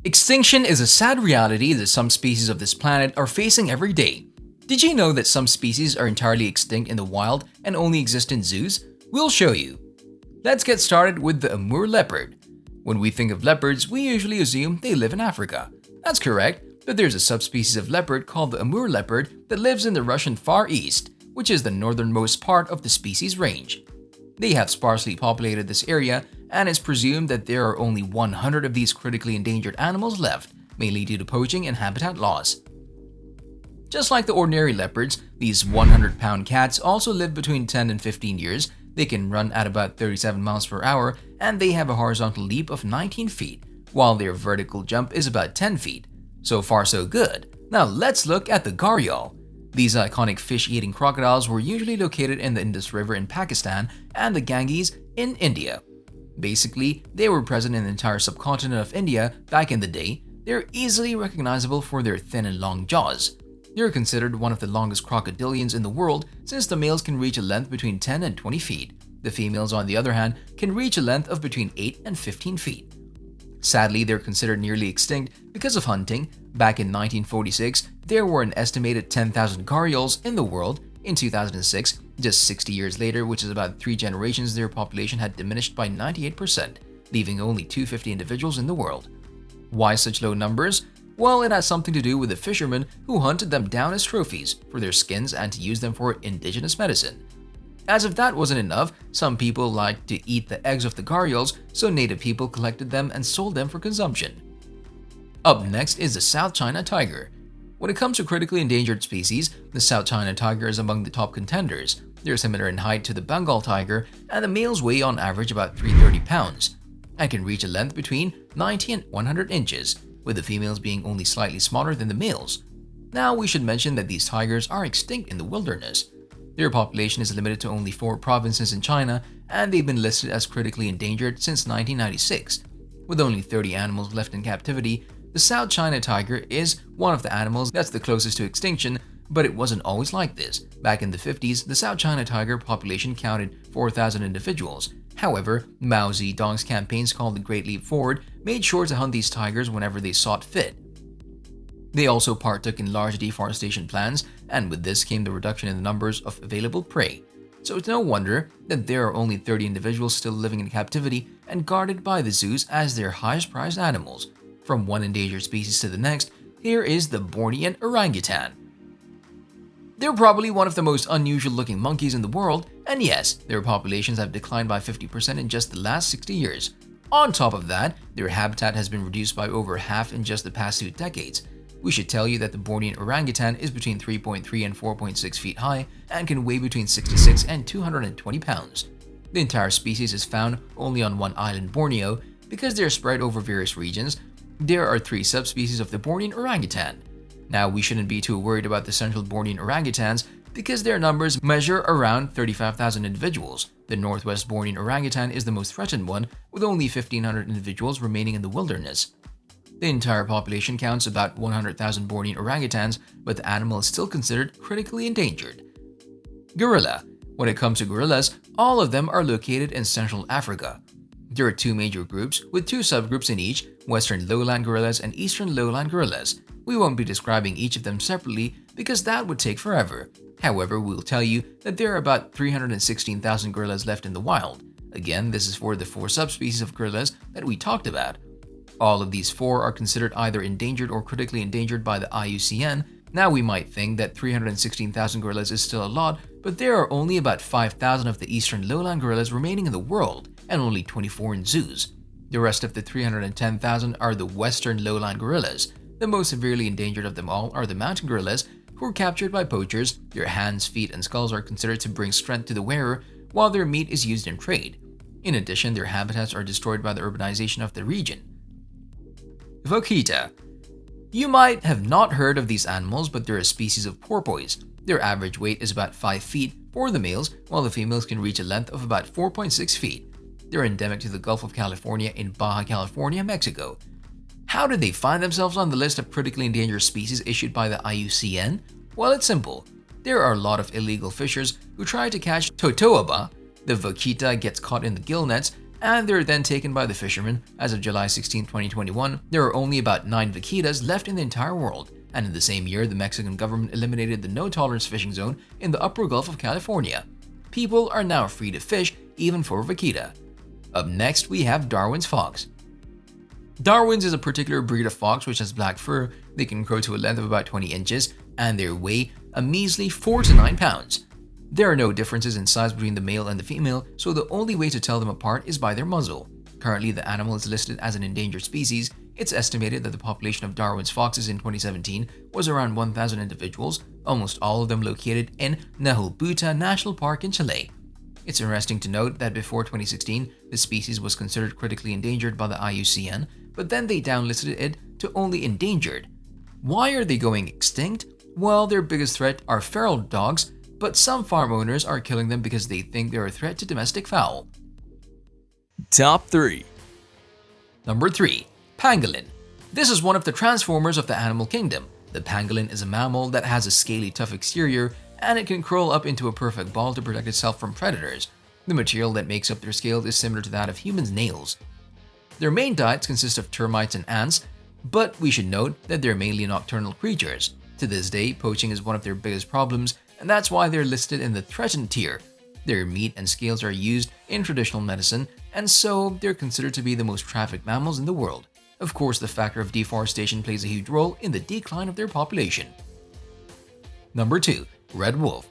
Extinction is a sad reality that some species of this planet are facing every day. Did you know that some species are entirely extinct in the wild and only exist in zoos? We'll show you. Let's get started with the Amur leopard. When we think of leopards, we usually assume they live in Africa. That's correct, but there's a subspecies of leopard called the Amur leopard that lives in the Russian Far East, which is the northernmost part of the species range. They have sparsely populated this area, and it's presumed that there are only 100 of these critically endangered animals left, mainly due to poaching and habitat loss. Just like the ordinary leopards, these 100-pound cats also live between 10 and 15 years. They can run at about 37 miles per hour, and they have a horizontal leap of 19 feet, while their vertical jump is about 10 feet. So far so good. Now let's look at the gharial. These iconic fish-eating crocodiles were usually located in the Indus River in Pakistan and the Ganges in India. Basically, they were present in the entire subcontinent of India back in the day. They're easily recognizable for their thin and long jaws. They're considered one of the longest crocodilians in the world since the males can reach a length between 10 and 20 feet. The females, on the other hand, can reach a length of between 8 and 15 feet. Sadly, they're considered nearly extinct because of hunting. Back in 1946, there were an estimated 10,000 gharials in the world. In 2006, just 60 years later, which is about 3 generations, their population had diminished by 98%, leaving only 250 individuals in the world. Why such low numbers? Well, it has something to do with the fishermen who hunted them down as trophies for their skins and to use them for indigenous medicine. As if that wasn't enough, some people liked to eat the eggs of the gharials, so native people collected them and sold them for consumption. Up next is the South China tiger. When it comes to critically endangered species, the South China tiger is among the top contenders. They're similar in height to the Bengal tiger, and the males weigh on average about 330 pounds and can reach a length between 90 and 100 inches, with the females being only slightly smaller than the males. Now we should mention that these tigers are extinct in the wilderness. Their population is limited to only 4 provinces in China, and they've been listed as critically endangered since 1996. With only 30 animals left in captivity, the South China tiger is one of the animals that's the closest to extinction, but it wasn't always like this. Back in the 50s, the South China tiger population counted 4,000 individuals. However, Mao Zedong's campaigns called the Great Leap Forward made sure to hunt these tigers whenever they saw fit. They also partook in large deforestation plans, and with this came the reduction in the numbers of available prey. So it's no wonder that there are only 30 individuals still living in captivity and guarded by the zoos as their highest prized animals. From one endangered species to the next, here is the Bornean orangutan. They're probably one of the most unusual looking monkeys in the world, and yes, their populations have declined by 50% in just the last 60 years. On top of that, their habitat has been reduced by over half in just the past 2 decades. We should tell you that the Bornean orangutan is between 3.3 and 4.6 feet high and can weigh between 66 and 220 pounds. The entire species is found only on one island, Borneo. Because they're spread over various regions, there are 3 subspecies of the Bornean orangutan. Now, we shouldn't be too worried about the central Bornean orangutans because their numbers measure around 35,000 individuals. The northwest Bornean orangutan is the most threatened one, with only 1,500 individuals remaining in the wilderness. The entire population counts about 100,000 Bornean orangutans, but the animal is still considered critically endangered. Gorilla. When it comes to gorillas, all of them are located in Central Africa. There are 2 major groups, with 2 subgroups in each, Western lowland gorillas and Eastern lowland gorillas. We won't be describing each of them separately because that would take forever. However, we'll tell you that there are about 316,000 gorillas left in the wild. Again, this is for the 4 subspecies of gorillas that we talked about. All of these 4 are considered either endangered or critically endangered by the IUCN. Now we might think that 316,000 gorillas is still a lot, but there are only about 5,000 of the Eastern lowland gorillas remaining in the world, and only 24 in zoos. The rest of the 310,000 are the Western lowland gorillas. The most severely endangered of them all are the mountain gorillas, who are captured by poachers. Their hands, feet, and skulls are considered to bring strength to the wearer, while their meat is used in trade. In addition, their habitats are destroyed by the urbanization of the region. Vaquita. You might have not heard of these animals, but they're a species of porpoise. Their average weight is about 5 feet for the males, while the females can reach a length of about 4.6 feet. They're endemic to the Gulf of California in Baja California, Mexico. How did they find themselves on the list of critically endangered species issued by the IUCN? Well, it's simple. There are a lot of illegal fishers who try to catch totoaba. The vaquita gets caught in the gill nets and they're then taken by the fishermen. As of July 16, 2021, there are only about 9 vaquitas left in the entire world, and in the same year, the Mexican government eliminated the no-tolerance fishing zone in the upper Gulf of California. People are now free to fish, even for vaquita. Up next, we have Darwin's fox. Darwin's is a particular breed of fox which has black fur. They can grow to a length of about 20 inches, and they weigh a measly 4 to 9 pounds. There are no differences in size between the male and the female, so the only way to tell them apart is by their muzzle. Currently, the animal is listed as an endangered species. It's estimated that the population of Darwin's foxes in 2017 was around 1,000 individuals, almost all of them located in Nahuelbuta National Park in Chile. It's interesting to note that before 2016, the species was considered critically endangered by the IUCN, but then they downlisted it to only endangered. Why are they going extinct? Well, their biggest threat are feral dogs, but some farm owners are killing them because they think they're a threat to domestic fowl. Top 3. Number 3. Pangolin. This is one of the transformers of the animal kingdom. The pangolin is a mammal that has a scaly, tough exterior, and it can curl up into a perfect ball to protect itself from predators. The material that makes up their scales is similar to that of humans' nails. Their main diets consist of termites and ants, but we should note that they're mainly nocturnal creatures. To this day, poaching is one of their biggest problems, and that's why they're listed in the threatened tier. Their meat and scales are used in traditional medicine, and so they're considered to be the most trafficked mammals in the world. Of course, the factor of deforestation plays a huge role in the decline of their population. Number 2. Red wolf.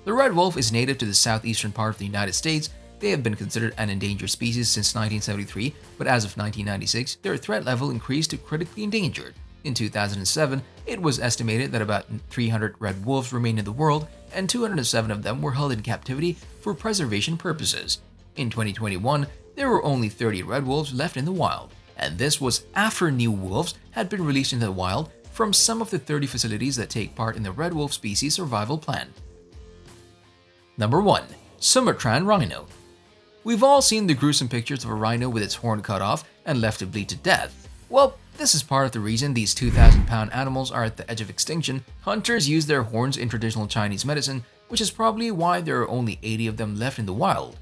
The red wolf is native to the southeastern part of the United States. They have been considered an endangered species since 1973, but as of 1996, their threat level increased to critically endangered. In 2007, it was estimated that about 300 red wolves remain in the world, and 207 of them were held in captivity for preservation purposes. In 2021, there were only 30 red wolves left in the wild, and this was after new wolves had been released into the wild from some of the 30 facilities that take part in the red wolf species survival plan. Number 1. Sumatran rhino. We've all seen the gruesome pictures of a rhino with its horn cut off and left to bleed to death. Well, this is part of the reason these 2,000-pound animals are at the edge of extinction. Hunters use their horns in traditional Chinese medicine, which is probably why there are only 80 of them left in the wild.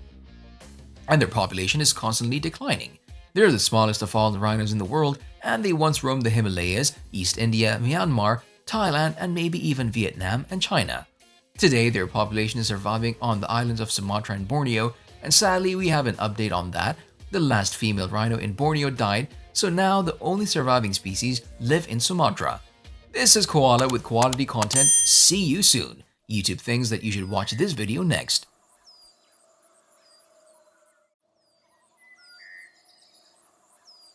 And their population is constantly declining. They're the smallest of all the rhinos in the world, and they once roamed the Himalayas, East India, Myanmar, Thailand, and maybe even Vietnam and China. Today, their population is surviving on the islands of Sumatra and Borneo, and sadly we have an update on that. The last female rhino in Borneo died, so now the only surviving species live in Sumatra. This is Koala with Koality Content. See you soon. YouTube thinks that you should watch this video next.